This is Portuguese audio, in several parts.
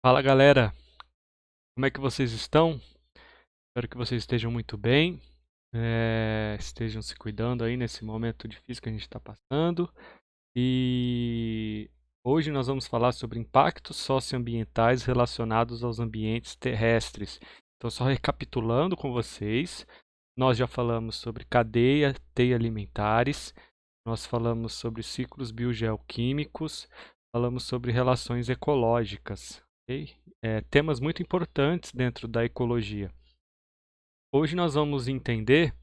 Fala galera, como é que vocês estão? Espero que vocês estejam muito bem, estejam se cuidando aí nesse momento difícil que a gente está passando. E hoje nós vamos falar sobre impactos socioambientais relacionados aos ambientes terrestres. Então, só recapitulando com vocês, nós já falamos sobre teia alimentares, nós falamos sobre ciclos biogeoquímicos, falamos sobre relações ecológicas, ok? Temas muito importantes dentro da ecologia. Hoje nós vamos entender,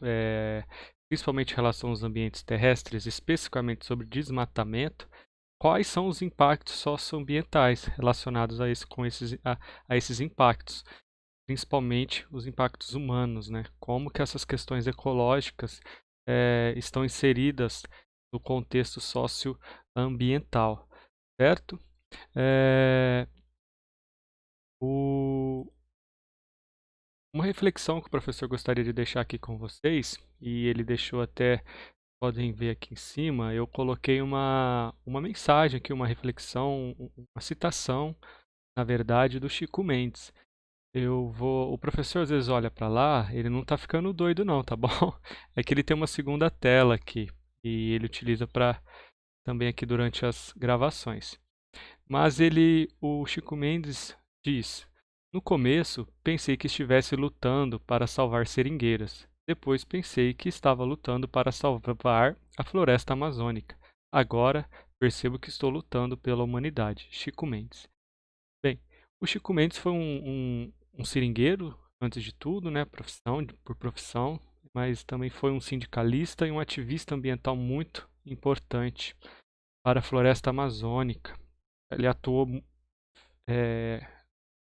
eh, principalmente em relação aos ambientes terrestres, especificamente sobre desmatamento, quais são os impactos socioambientais relacionados a esses impactos, principalmente os impactos humanos, né? Como que essas questões ecológicas estão inseridas no contexto socioambiental, certo? Eh, o, uma reflexão que o professor gostaria de deixar aqui com vocês, e ele deixou até, podem ver aqui em cima, eu coloquei uma mensagem aqui, uma reflexão, uma citação, na verdade, do Chico Mendes. O professor às vezes olha para lá, ele não está ficando doido não, tá bom? É que ele tem uma segunda tela aqui, e ele utiliza para também aqui durante as gravações. Mas o Chico Mendes diz: no começo, pensei que estivesse lutando para salvar seringueiras. Depois pensei que estava lutando para salvar a floresta amazônica. Agora percebo que estou lutando pela humanidade. Chico Mendes. Bem, o Chico Mendes foi um seringueiro, antes de tudo, né, por profissão, mas também foi um sindicalista e um ativista ambiental muito importante para a floresta amazônica. Ele atuou eh,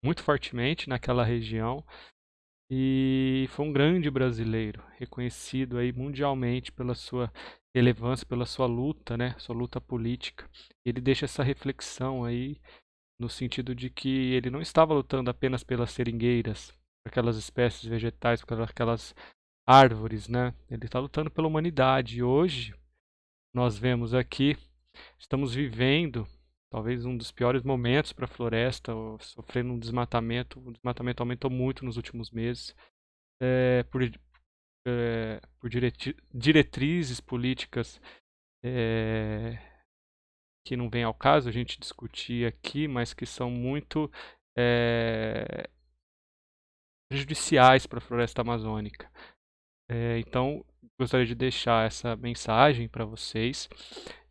muito fortemente naquela região e foi um grande brasileiro, reconhecido aí mundialmente pela sua relevância, pela sua luta, né, sua luta política. Ele deixa essa reflexão aí no sentido de que ele não estava lutando apenas pelas seringueiras, por aquelas espécies vegetais, por aquelas árvores, né? Ele está lutando pela humanidade. E hoje nós vemos aqui, estamos vivendo talvez um dos piores momentos para a floresta, sofrendo um desmatamento. O desmatamento aumentou muito nos últimos meses, eh, por, por diretrizes políticas eh, que não vem ao caso a gente discutir aqui, mas que são muito eh, prejudiciais para a floresta amazônica. Então, gostaria de deixar essa mensagem para vocês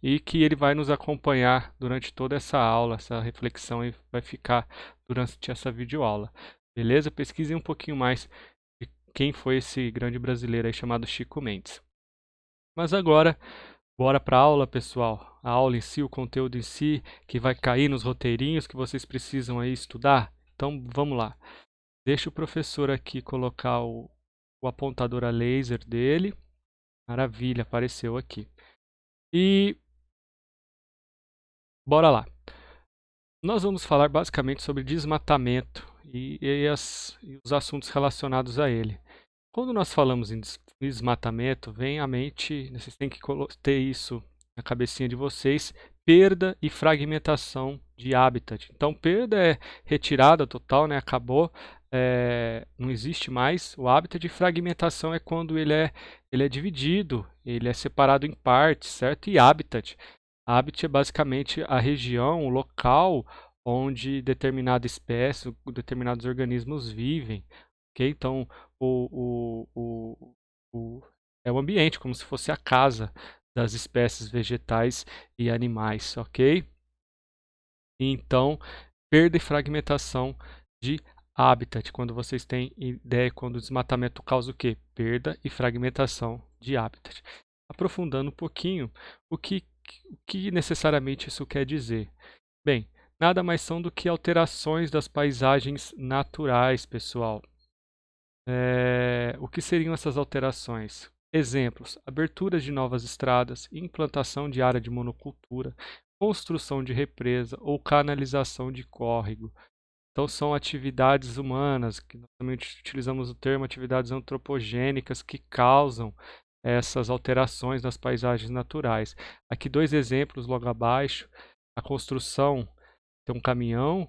e que ele vai nos acompanhar durante toda essa aula, essa reflexão e vai ficar durante essa videoaula. Beleza? Pesquisem um pouquinho mais de quem foi esse grande brasileiro aí chamado Chico Mendes. Mas agora, bora para a aula, pessoal. A aula em si, o conteúdo em si, que vai cair nos roteirinhos que vocês precisam aí estudar. Então, vamos lá. Deixa o professor aqui colocar o apontador a laser dele. Maravilha, apareceu aqui. E bora lá. Nós vamos falar basicamente sobre desmatamento e os assuntos relacionados a ele. Quando nós falamos em desmatamento, vem à mente, vocês têm que ter isso na cabecinha de vocês, perda e fragmentação de habitat. Então, perda é retirada total, né? Acabou, não existe mais o habitat. E fragmentação é quando ele é dividido, ele é separado em partes, certo? E habitat é basicamente a região, o local onde determinada espécie, determinados organismos vivem. Ok? Então, é o ambiente, como se fosse a casa das espécies vegetais e animais, ok? Então, perda e fragmentação de habitat. Quando vocês têm ideia, quando o desmatamento causa o quê? Perda e fragmentação de habitat. Aprofundando um pouquinho, o que necessariamente isso quer dizer? Bem, nada mais são do que alterações das paisagens naturais, pessoal. O que seriam essas alterações? Exemplos: aberturas de novas estradas, implantação de área de monocultura, construção de represa ou canalização de córrego. Então, são atividades humanas, que nós também utilizamos o termo atividades antropogênicas, que causam essas alterações nas paisagens naturais. Aqui, dois exemplos logo abaixo: a construção, tem um caminhão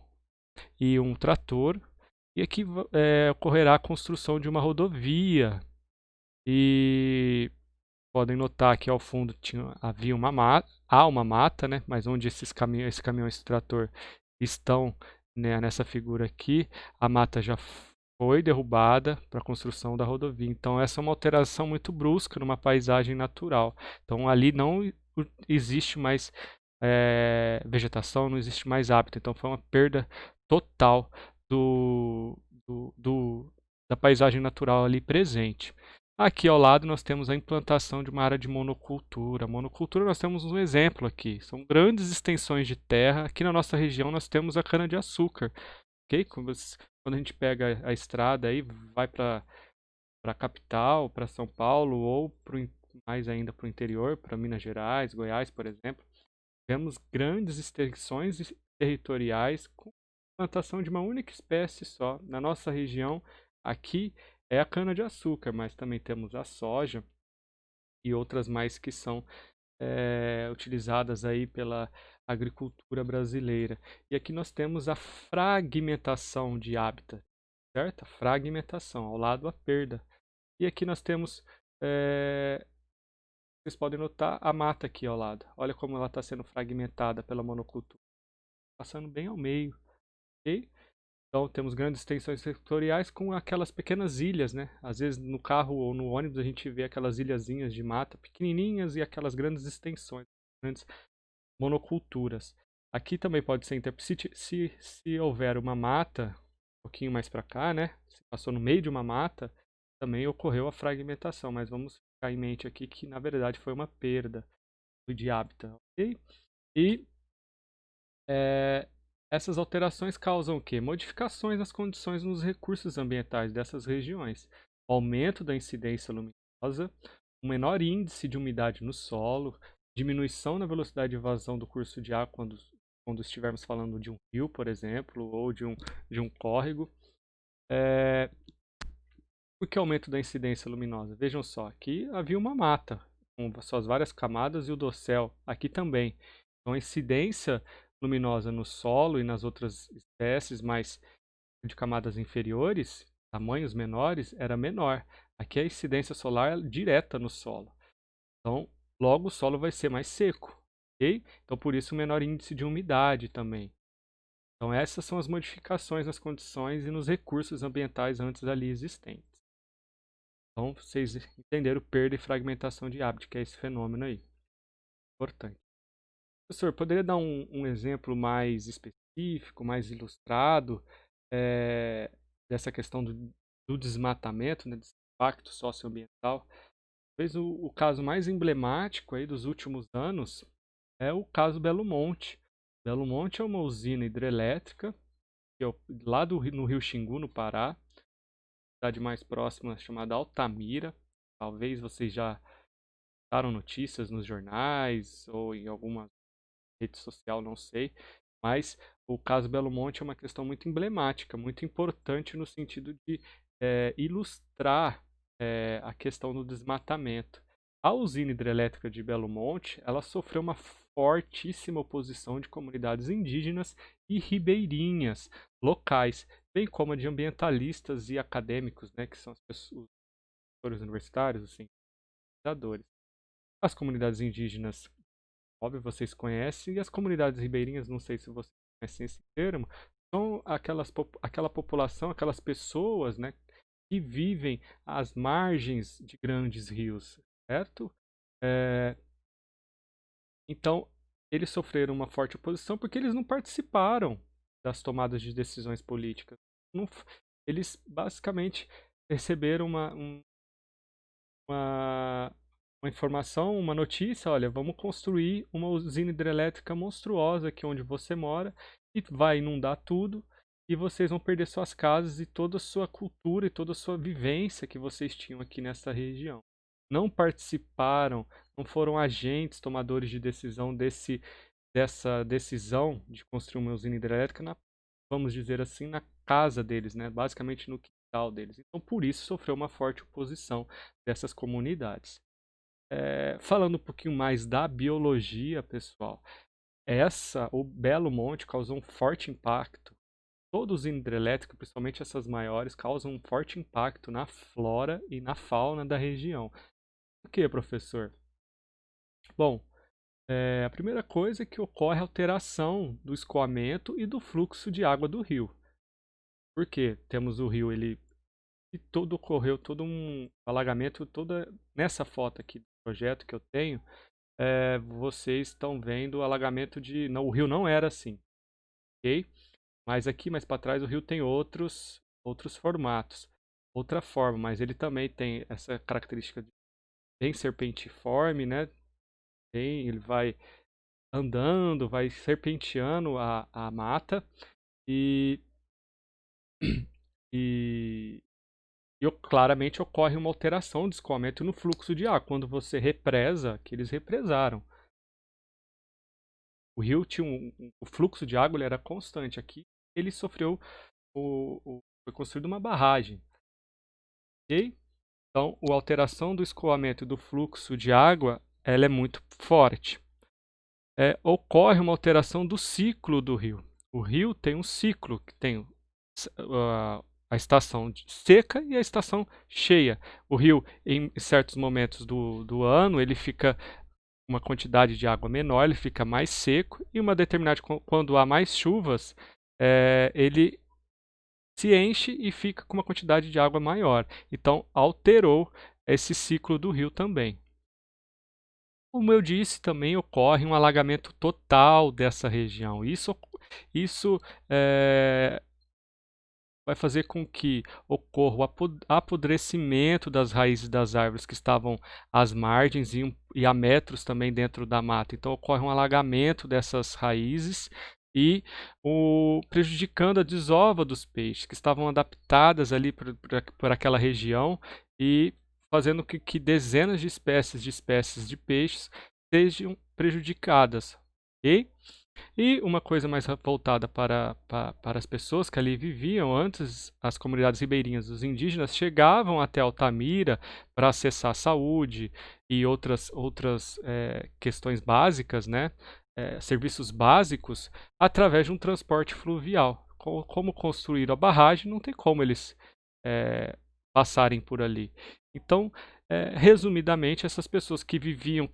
e um trator. E aqui ocorrerá a construção de uma rodovia. E podem notar que ao fundo havia há uma mata, né? Mas onde esse caminhão, esse trator estão, né, nessa figura aqui, a mata já foi derrubada para a construção da rodovia. Então essa é uma alteração muito brusca numa paisagem natural. Então ali não existe mais vegetação, não existe mais hábitat. Então foi uma perda total do, da paisagem natural ali presente. Aqui ao lado nós temos a implantação de uma área de monocultura. Monocultura nós temos um exemplo aqui. São grandes extensões de terra. Aqui na nossa região nós temos a cana-de-açúcar. Ok? Quando a gente pega a estrada aí, vai para a capital, para São Paulo ou mais ainda para o interior, para Minas Gerais, Goiás, por exemplo, vemos grandes extensões territoriais com plantação de uma única espécie só. Na nossa região, aqui é a cana-de-açúcar, mas também temos a soja e outras mais que são utilizadas aí pela agricultura brasileira. E aqui nós temos a fragmentação de hábitat, certo? A fragmentação, ao lado a perda. E aqui nós temos, vocês podem notar a mata aqui ao lado. Olha como ela está sendo fragmentada pela monocultura, passando bem ao meio, ok? Então temos grandes extensões territoriais com aquelas pequenas ilhas, né? Às vezes no carro ou no ônibus a gente vê aquelas ilhazinhas de mata pequenininhas e aquelas grandes extensões, grandes monoculturas. Aqui também pode ser se houver uma mata, um pouquinho mais para cá, né? Se passou no meio de uma mata, também ocorreu a fragmentação, mas vamos ficar em mente aqui que na verdade foi uma perda de hábitat, ok? E essas alterações causam o quê? Modificações nas condições nos recursos ambientais dessas regiões. Aumento da incidência luminosa, um menor índice de umidade no solo, diminuição na velocidade de evasão do curso de água quando estivermos falando de um rio, por exemplo, ou de um córrego. Por que aumento da incidência luminosa? Vejam só, aqui havia uma mata com suas várias camadas e o dossel aqui também. Então a incidência luminosa no solo e nas outras espécies, mas de camadas inferiores, tamanhos menores, era menor. Aqui a incidência solar é direta no solo. Então, logo o solo vai ser mais seco, ok? Então por isso o menor índice de umidade também. Então essas são as modificações nas condições e nos recursos ambientais antes ali existentes. Então, vocês entenderam perda e fragmentação de hábito, que é esse fenômeno aí. Importante. Professor, poderia dar um exemplo mais específico, mais ilustrado, dessa questão do desmatamento, né, desse impacto socioambiental? Talvez o caso mais emblemático aí dos últimos anos é o caso Belo Monte. Belo Monte é uma usina hidrelétrica, que é lá no Rio Xingu, no Pará, cidade mais próxima chamada Altamira. Talvez vocês já viram notícias nos jornais ou em alguma rede social, não sei. Mas o caso Belo Monte é uma questão muito emblemática, muito importante no sentido de ilustrar a questão do desmatamento. A usina hidrelétrica de Belo Monte, ela sofreu uma fortíssima oposição de comunidades indígenas e ribeirinhas locais, bem como de ambientalistas e acadêmicos, né, que são os professores universitários, os pesquisadores. As comunidades indígenas, óbvio, vocês conhecem, e as comunidades ribeirinhas, não sei se vocês conhecem esse termo, são aquela população, aquelas pessoas, né, que vivem às margens de grandes rios, certo? Então, eles sofreram uma forte oposição porque eles não participaram das tomadas de decisões políticas. Eles basicamente receberam uma, uma informação, uma notícia: olha, vamos construir uma usina hidrelétrica monstruosa aqui onde você mora e vai inundar tudo e vocês vão perder suas casas e toda a sua cultura e toda a sua vivência que vocês tinham aqui nessa região. Não participaram, não foram agentes tomadores de decisão dessa decisão de construir uma usina hidrelétrica, vamos dizer assim, na casa deles, né? Basicamente no quintal deles. Então, por isso, sofreu uma forte oposição dessas comunidades. Falando um pouquinho mais da biologia, pessoal, o Belo Monte causou um forte impacto toda usina hidrelétrica, principalmente essas maiores, causam um forte impacto na flora e na fauna da região. Por quê, professor? Bom, a primeira coisa é que ocorre alteração do escoamento e do fluxo de água do rio. Por quê? Temos o rio, e todo ocorreu todo um alagamento, toda nessa foto aqui do projeto que eu tenho, vocês estão vendo o alagamento de, não, o rio não era assim, ok? Mas aqui mais para trás o rio tem outros formatos, outra forma, mas ele também tem essa característica de bem serpentiforme, né? Ele vai andando, vai serpenteando a mata e, e, claramente ocorre uma alteração de escoamento no fluxo de água. Quando você represa, que eles represaram. O rio tinha o fluxo de água ele era constante. Aqui ele sofreu, foi construída uma barragem. Ok? Então, a alteração do escoamento e do fluxo de água ela é muito forte. Ocorre uma alteração do ciclo do rio. O rio tem um ciclo que tem a estação seca e a estação cheia. O rio, em certos momentos do ano, ele fica uma quantidade de água menor, ele fica mais seco, e uma determinada, quando há mais chuvas, ele se enche e fica com uma quantidade de água maior. Então, alterou esse ciclo do rio também. Como eu disse, também ocorre um alagamento total dessa região. Isso vai fazer com que ocorra o apodrecimento das raízes das árvores que estavam às margens e a metros também dentro da mata. Então ocorre um alagamento dessas raízes e prejudicando a desova dos peixes que estavam adaptadas ali por aquela região e fazendo que dezenas de espécies de peixes sejam prejudicadas. Ok? E uma coisa mais voltada para as pessoas que ali viviam antes, as comunidades ribeirinhas, os indígenas chegavam até Altamira para acessar a saúde e outras questões básicas, né? Serviços básicos, através de um transporte fluvial. Como construir a barragem, não tem como eles passarem por ali. Então, resumidamente, essas pessoas que viviam,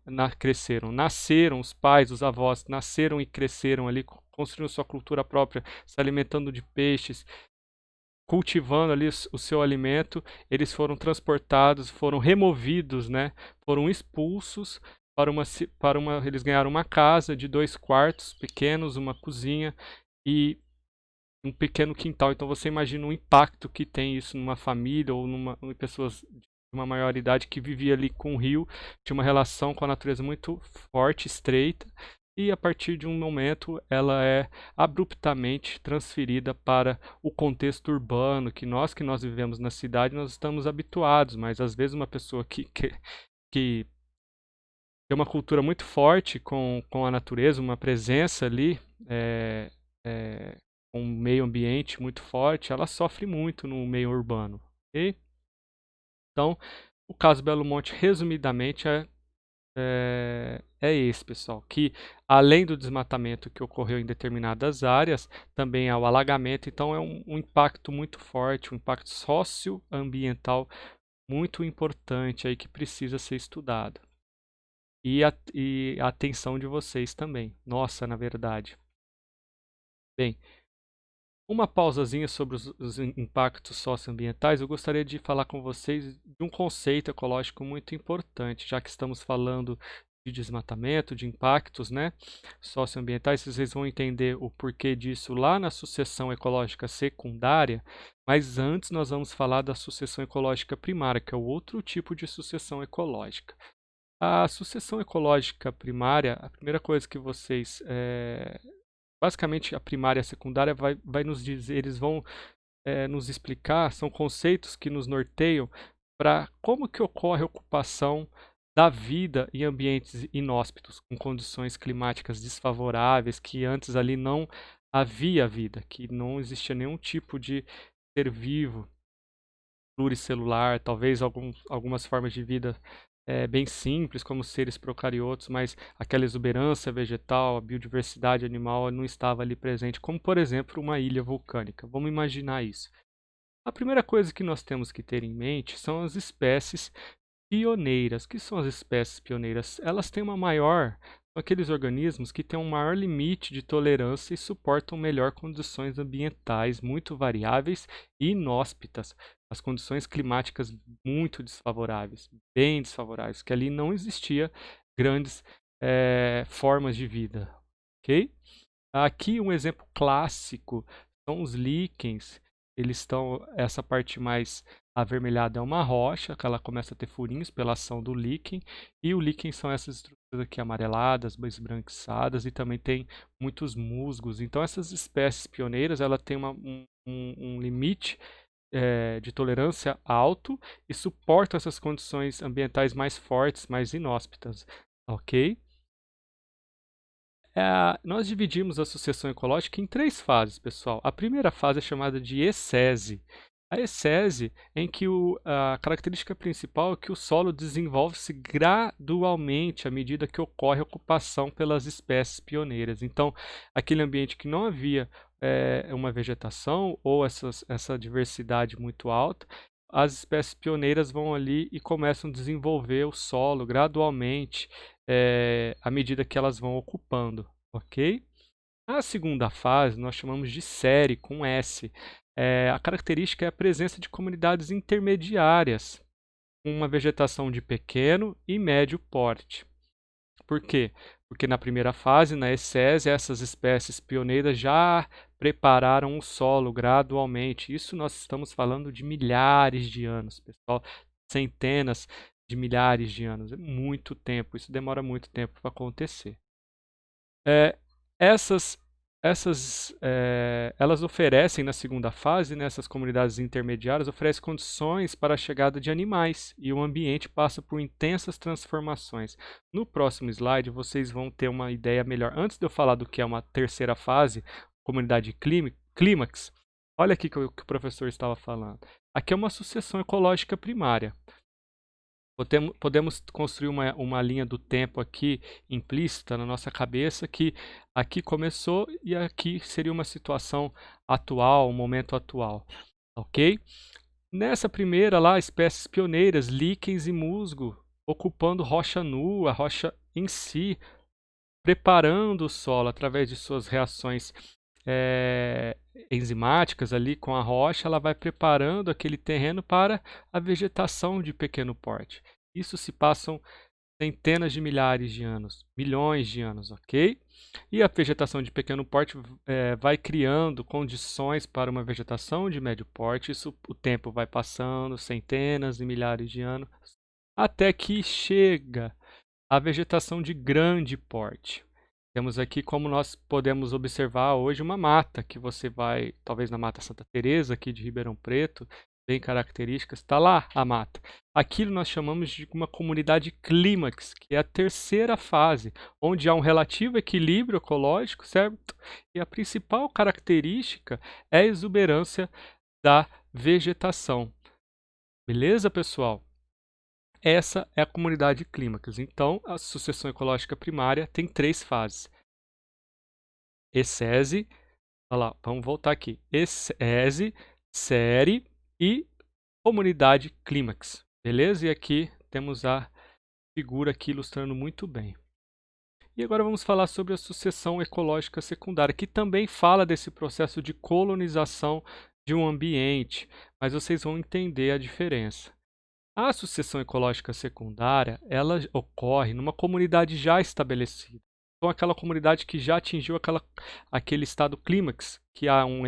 nasceram, os pais, os avós, nasceram e cresceram ali, construindo sua cultura própria, se alimentando de peixes, cultivando ali o seu alimento, eles foram transportados, foram removidos, né? Foram expulsos eles ganharam uma casa de 2 quartos pequenos, uma cozinha e um pequeno quintal. Então você imagina o impacto que tem isso numa família ou em pessoas de uma maior idade que vivia ali com o rio, tinha uma relação com a natureza muito forte, estreita, e a partir de um momento ela é abruptamente transferida para o contexto urbano, que nós vivemos na cidade, nós estamos habituados, mas às vezes uma pessoa que tem uma cultura muito forte com a natureza, uma presença ali, com um meio ambiente muito forte, ela sofre muito no meio urbano. Ok? Então, o caso Belo Monte, resumidamente, é esse, pessoal, que além do desmatamento que ocorreu em determinadas áreas, também há o alagamento, então é um impacto muito forte, um impacto socioambiental muito importante aí que precisa ser estudado. E a atenção de vocês também. Nossa, na verdade. Bem, uma pausazinha sobre os impactos socioambientais, eu gostaria de falar com vocês de um conceito ecológico muito importante, já que estamos falando de desmatamento, de impactos, né, socioambientais, vocês vão entender o porquê disso lá na sucessão ecológica secundária, mas antes nós vamos falar da sucessão ecológica primária, que é o outro tipo de sucessão ecológica. A sucessão ecológica primária, a primeira coisa que vocês basicamente a primária e a secundária vai nos dizer, eles vão nos explicar, são conceitos que nos norteiam para como que ocorre a ocupação da vida em ambientes inóspitos, com condições climáticas desfavoráveis, que antes ali não havia vida, que não existia nenhum tipo de ser vivo, pluricelular, talvez algumas formas de vida bem simples, como seres procariotos, mas aquela exuberância vegetal, a biodiversidade animal não estava ali presente, como por exemplo uma ilha vulcânica. Vamos imaginar isso. A primeira coisa que nós temos que ter em mente são as espécies pioneiras. O que são as espécies pioneiras? Elas têm uma maior são aqueles organismos que têm um maior limite de tolerância e suportam melhor condições ambientais muito variáveis e inóspitas. As condições climáticas muito desfavoráveis, bem desfavoráveis, que ali não existia grandes formas de vida, ok? Aqui um exemplo clássico são os líquens. Eles estão, essa parte mais avermelhada é uma rocha, que ela começa a ter furinhos pela ação do líquen, e o líquen são essas estruturas aqui amareladas, esbranquiçadas, e também tem muitos musgos. Então essas espécies pioneiras, ela tem um limite de tolerância alto e suportam essas condições ambientais mais fortes, mais inóspitas, ok? Nós dividimos a sucessão ecológica em 3 fases, pessoal. A primeira fase é chamada de ecese. A ecese é em que a característica principal é que o solo desenvolve-se gradualmente à medida que ocorre a ocupação pelas espécies pioneiras. Então, aquele ambiente que não havia uma vegetação ou essa diversidade muito alta, as espécies pioneiras vão ali e começam a desenvolver o solo gradualmente, à medida que elas vão ocupando, ok? A segunda fase nós chamamos de série, com S. A característica é a presença de comunidades intermediárias, com uma vegetação de pequeno e médio porte. Por quê? Porque na primeira fase, na ecese, essas espécies pioneiras já prepararam o solo gradualmente. Isso nós estamos falando de milhares de anos, pessoal, centenas de milhares de anos. É muito tempo, isso demora muito tempo para acontecer. É, essas elas oferecem na segunda fase, nessas comunidades intermediárias, oferecem condições para a chegada de animais e o ambiente passa por intensas transformações. No próximo slide vocês vão ter uma ideia melhor. Antes de eu falar do que é uma terceira fase, comunidade clímax, olha aqui que o professor estava falando. Aqui é uma sucessão ecológica primária. Podemos construir uma linha do tempo aqui implícita na nossa cabeça que aqui começou e aqui seria uma situação atual, um momento atual, ok? Nessa primeira lá, espécies pioneiras, líquens e musgo, ocupando rocha nua, a rocha em si, preparando o solo através de suas reações enzimáticas ali com a rocha, ela vai preparando aquele terreno para a vegetação de pequeno porte. Isso se passam centenas de milhares de anos, milhões de anos, ok? E a vegetação de pequeno porte vai criando condições para uma vegetação de médio porte. Isso, o tempo vai passando, centenas de milhares de anos, até que chega a vegetação de grande porte. Temos aqui, como nós podemos observar hoje, uma mata que você vai, talvez na Mata Santa Teresa, aqui de Ribeirão Preto, bem característica, está lá a mata. Aquilo nós chamamos de uma comunidade clímax, que é a terceira fase, onde há um relativo equilíbrio ecológico, certo? E a principal característica é a exuberância da vegetação. Beleza, pessoal? Essa é a comunidade clímax. Então, a sucessão ecológica primária tem 3 fases. Ecese, olha lá, vamos voltar aqui. Ecese, série e comunidade clímax. Beleza? E aqui temos a figura aqui ilustrando muito bem. E agora vamos falar sobre a sucessão ecológica secundária, que também fala desse processo de colonização de um ambiente, mas vocês vão entender a diferença. A sucessão ecológica secundária, ela ocorre numa comunidade já estabelecida. Então, aquela comunidade que já atingiu aquele estado clímax, que há um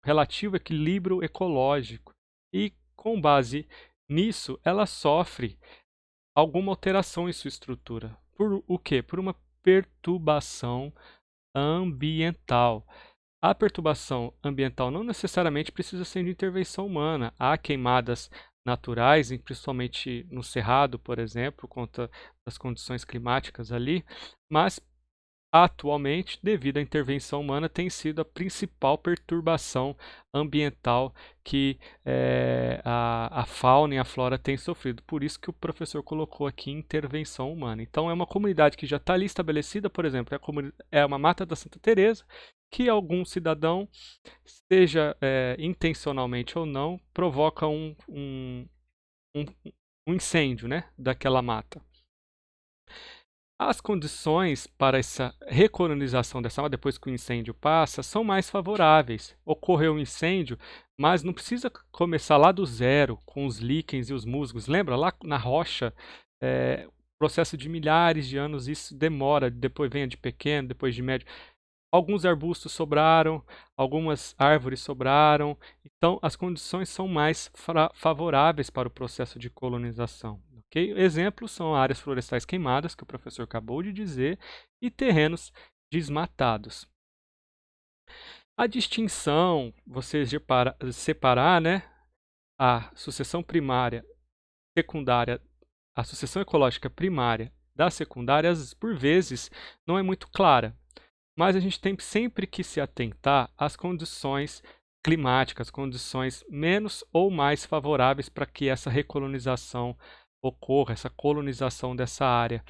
relativo equilíbrio ecológico. E, com base nisso, ela sofre alguma alteração em sua estrutura. Por o quê? Por uma perturbação ambiental. A perturbação ambiental não necessariamente precisa ser de intervenção humana. Há queimadas naturais, principalmente no Cerrado, por exemplo, por conta das condições climáticas ali, mas atualmente, devido à intervenção humana, tem sido a principal perturbação ambiental que a fauna e a flora têm sofrido. Por isso que o professor colocou aqui intervenção humana. Então, é uma comunidade que já está ali estabelecida, por exemplo, é uma Mata da Santa Teresa, que algum cidadão, seja intencionalmente ou não, provoca um, um incêndio, né, daquela mata. As condições para essa recolonização dessa mata, depois que o incêndio passa, são mais favoráveis. Ocorreu um incêndio, mas não precisa começar lá do zero, com os líquens e os musgos. Lembra? Lá na rocha, processo de milhares de anos, isso demora. Depois vem de pequeno, depois de médio. Alguns arbustos sobraram, algumas árvores sobraram, então as condições são mais favoráveis para o processo de colonização. Okay? Exemplos são áreas florestais queimadas, que o professor acabou de dizer, e terrenos desmatados. A distinção, você separar, né, a sucessão primária, secundária, a sucessão ecológica primária da secundária, por vezes, não é muito clara. Mas a gente tem sempre que se atentar às condições climáticas, condições menos ou mais favoráveis para que essa recolonização ocorra, essa colonização dessa área,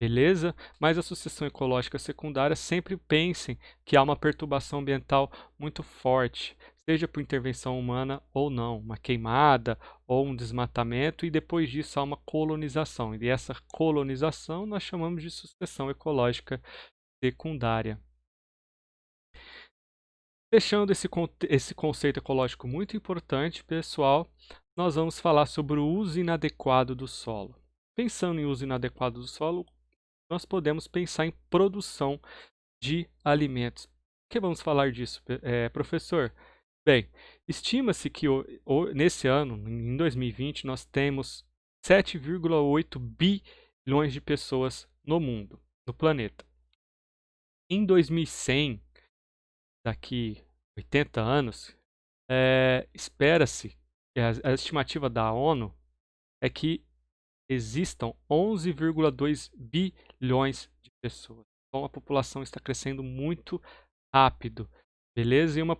beleza? Mas a sucessão ecológica secundária, sempre pensem que há uma perturbação ambiental muito forte, seja por intervenção humana ou não, uma queimada ou um desmatamento, e depois disso há uma colonização. E essa colonização nós chamamos de sucessão ecológica secundária. Fechando esse conceito ecológico muito importante, pessoal, nós vamos falar sobre o uso inadequado do solo. Pensando em uso inadequado do solo, nós podemos pensar em produção de alimentos. Por que vamos falar disso, professor? Bem, estima-se que nesse ano, em 2020, nós temos 7,8 bilhões de pessoas no mundo, no planeta. Em 2100, daqui 80 anos, espera-se, a estimativa da ONU é que existam 11,2 bilhões de pessoas. Então a população está crescendo muito rápido, beleza? E uma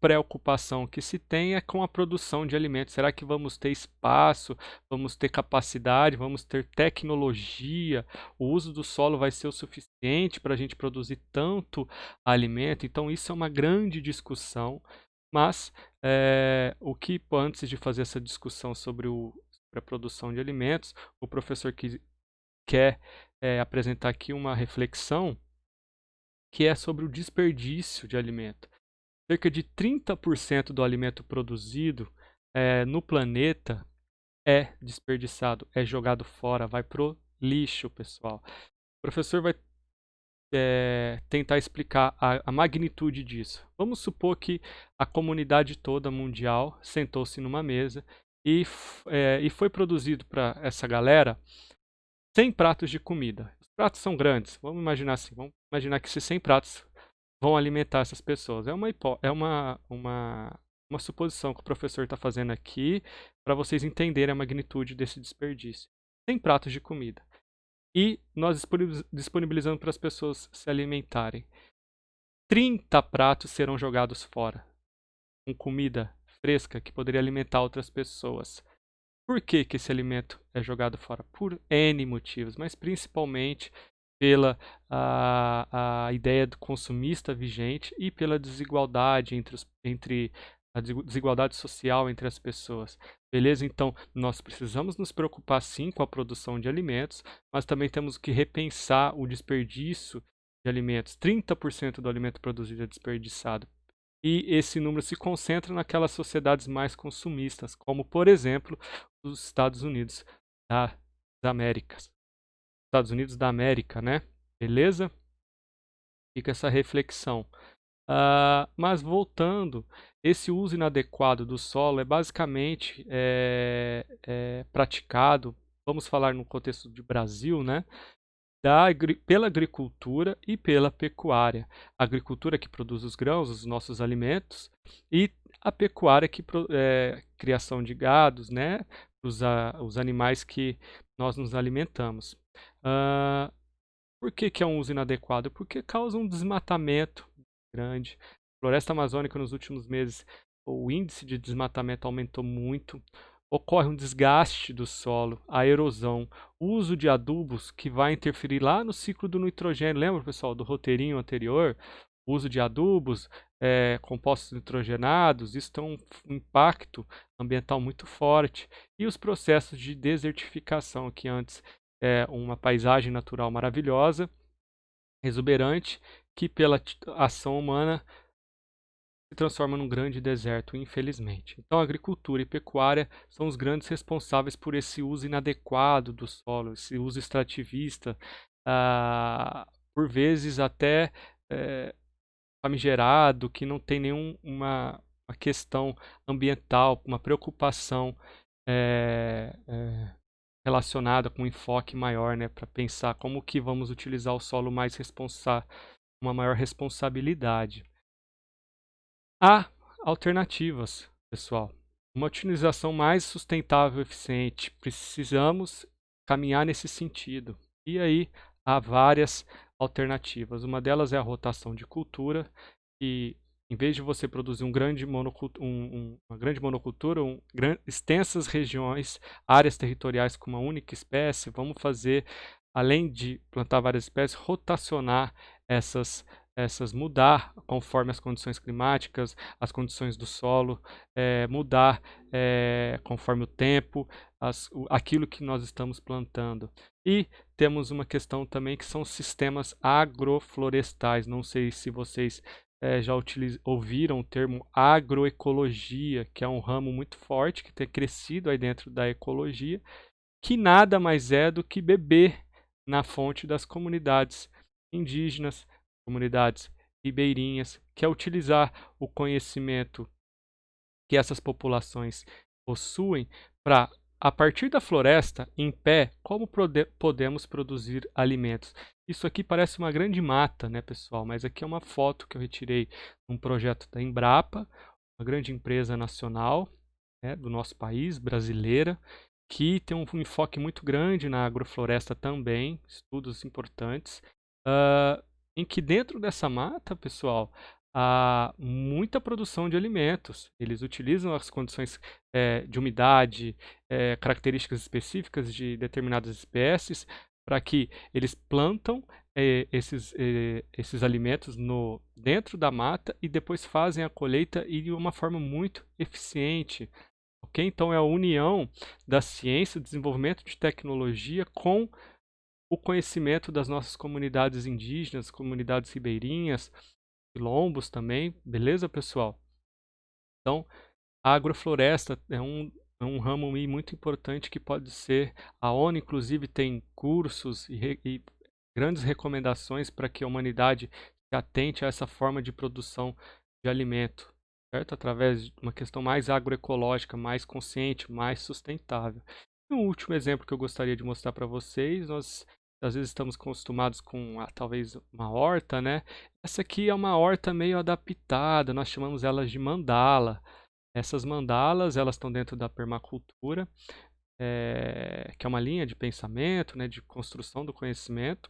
preocupação que se tem é com a produção de alimentos. Será que vamos ter espaço, vamos ter capacidade, vamos ter tecnologia? O uso do solo vai ser o suficiente para a gente produzir tanto alimento? Então isso é uma grande discussão, mas o que antes de fazer essa discussão sobre a produção de alimentos, o professor quer apresentar aqui uma reflexão que é sobre o desperdício de alimento. Cerca de 30% do alimento produzido no planeta é desperdiçado, é jogado fora, vai pro lixo, pessoal. O professor vai tentar explicar a magnitude disso. Vamos supor que a comunidade toda mundial sentou-se numa mesa e foi produzido para essa galera 100 pratos de comida. Os pratos são grandes, vamos imaginar assim, vamos imaginar que esses 100 pratos vão alimentar essas pessoas. É uma suposição que o professor está fazendo aqui para vocês entenderem a magnitude desse desperdício. 100 pratos de comida. E nós disponibilizando para as pessoas se alimentarem. 30 pratos serão jogados fora, com comida fresca que poderia alimentar outras pessoas. Por que esse alimento é jogado fora? Por N motivos, mas principalmente pela a ideia do consumista vigente e pela desigualdade entre a desigualdade social entre as pessoas. Beleza? Então, nós precisamos nos preocupar sim com a produção de alimentos, mas também temos que repensar o desperdício de alimentos. 30% do alimento produzido é desperdiçado. E esse número se concentra naquelas sociedades mais consumistas, como, por exemplo, os Estados Unidos das Américas. Estados Unidos da América, né? Beleza? Fica essa reflexão. Mas voltando, esse uso inadequado do solo é basicamente praticado, vamos falar no contexto de Brasil, né? Pela agricultura e pela pecuária. A agricultura que produz os grãos, os nossos alimentos, e a pecuária que criação de gados, né? Os animais que nós nos alimentamos. Por que que é um uso inadequado? Porque causa um desmatamento grande. Floresta amazônica nos últimos meses, o índice de desmatamento aumentou muito. Ocorre um desgaste do solo, a erosão, o uso de adubos que vai interferir lá no ciclo do nitrogênio. Lembra, pessoal, do roteirinho anterior? O uso de adubos, compostos nitrogenados, isso tem um impacto ambiental muito forte. E os processos de desertificação, que antes é uma paisagem natural maravilhosa, exuberante, que pela ação humana se transforma num grande deserto, infelizmente. Então, a agricultura e pecuária são os grandes responsáveis por esse uso inadequado do solo, esse uso extrativista, por vezes até famigerado, que não tem uma questão ambiental, uma preocupação relacionada com um enfoque maior, né, para pensar como que vamos utilizar o solo mais uma maior responsabilidade. Há alternativas, pessoal. Uma utilização mais sustentável e eficiente. Precisamos caminhar nesse sentido. E aí há várias alternativas. Uma delas é a rotação de cultura, que em vez de você produzir uma grande monocultura, extensas regiões, áreas territoriais com uma única espécie, vamos fazer, além de plantar várias espécies, rotacionar essas mudar conforme as condições climáticas, as condições do solo, mudar conforme o tempo, aquilo que nós estamos plantando. E temos uma questão também que são sistemas agroflorestais. Não sei se vocês já ouviram o termo agroecologia, que é um ramo muito forte que tem crescido aí dentro da ecologia, que nada mais é do que beber na fonte das comunidades indígenas, comunidades ribeirinhas, que é utilizar o conhecimento que essas populações possuem para, a partir da floresta, em pé, como podemos produzir alimentos. Isso aqui parece uma grande mata, né, pessoal? Mas aqui é uma foto que eu retirei de um projeto da Embrapa, uma grande empresa nacional, né, do nosso país, brasileira, que tem um enfoque muito grande na agrofloresta também, estudos importantes, em que dentro dessa mata, pessoal, há muita produção de alimentos. Eles utilizam as condições de umidade, características específicas de determinadas espécies, para que eles plantam esses alimentos dentro da mata e depois fazem a colheita e de uma forma muito eficiente. Ok? Então, é a união da ciência, desenvolvimento de tecnologia com o conhecimento das nossas comunidades indígenas, comunidades ribeirinhas, quilombos também, beleza, pessoal? Então, a agrofloresta é um ramo aí muito importante que pode ser. A ONU, inclusive, tem cursos e grandes recomendações para que a humanidade se atente a essa forma de produção de alimento, certo? Através de uma questão mais agroecológica, mais consciente, mais sustentável. E um último exemplo que eu gostaria de mostrar para vocês, nós às vezes estamos acostumados com talvez uma horta, né? Essa aqui é uma horta meio adaptada, nós chamamos elas de mandala. Essas mandalas, elas estão dentro da permacultura, que é uma linha de pensamento, né, de construção do conhecimento,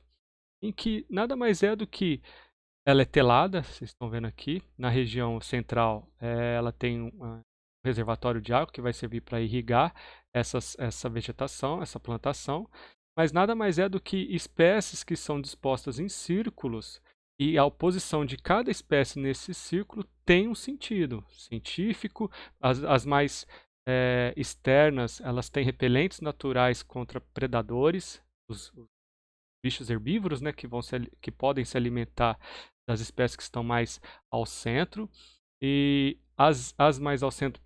em que nada mais é do que ela é telada, vocês estão vendo aqui, na região central ela tem um reservatório de água que vai servir para irrigar essa vegetação, essa plantação, mas nada mais é do que espécies que são dispostas em círculos e a posição de cada espécie nesse círculo tem um sentido científico. As mais externas, elas têm repelentes naturais contra predadores, os bichos herbívoros, né, que podem se alimentar das espécies que estão mais ao centro, e as mais ao centro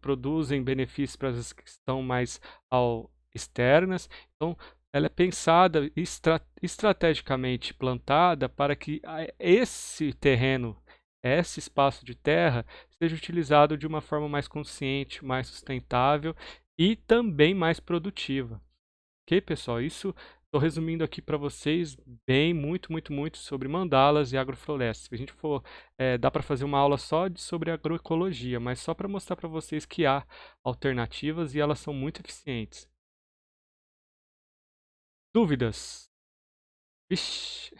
produzem benefícios para as que estão mais externas. Então, ela é pensada estrategicamente plantada para que esse terreno, esse espaço de terra, seja utilizado de uma forma mais consciente, mais sustentável e também mais produtiva. Ok, pessoal? Isso estou resumindo aqui para vocês bem, muito sobre mandalas e agroflorestas. Se a gente for, dá para fazer uma aula só sobre agroecologia, mas só para mostrar para vocês que há alternativas e elas são muito eficientes. Dúvidas? Vixe!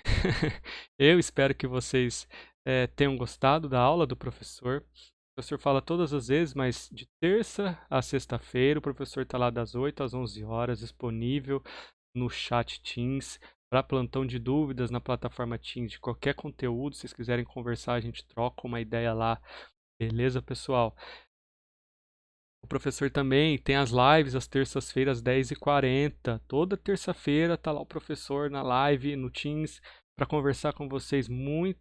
Eu espero que vocês, tenham gostado da aula do professor. O professor fala todas as vezes, mas de terça a sexta-feira o professor está lá das 8 às 11 horas, disponível no chat Teams para plantão de dúvidas na plataforma Teams de qualquer conteúdo. Se vocês quiserem conversar, a gente troca uma ideia lá. Beleza, pessoal? O professor também tem as lives às terças-feiras, 10h40. Toda terça-feira tá lá o professor na live, no Teams, para conversar com vocês. Muita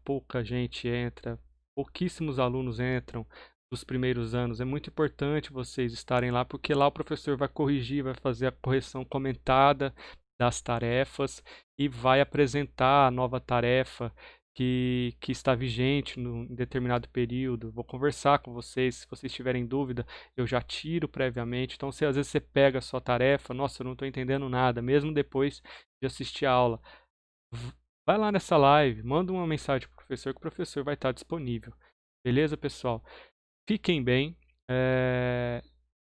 pouca gente entra, pouquíssimos alunos entram dos primeiros anos. É muito importante vocês estarem lá, porque lá o professor vai corrigir, vai fazer a correção comentada das tarefas e vai apresentar a nova tarefa que está vigente em determinado período. Vou conversar com vocês, se vocês tiverem dúvida, eu já tiro previamente. Então, se às vezes você pega a sua tarefa, nossa, eu não estou entendendo nada, mesmo depois de assistir a aula, vai lá nessa live, manda uma mensagem para o professor, que o professor vai estar disponível. Beleza, pessoal? Fiquem bem,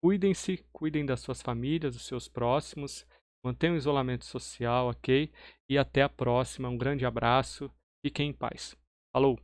cuidem-se, cuidem das suas famílias, dos seus próximos, mantenham o isolamento social, ok? E até a próxima. Um grande abraço, fiquem em paz. Falou!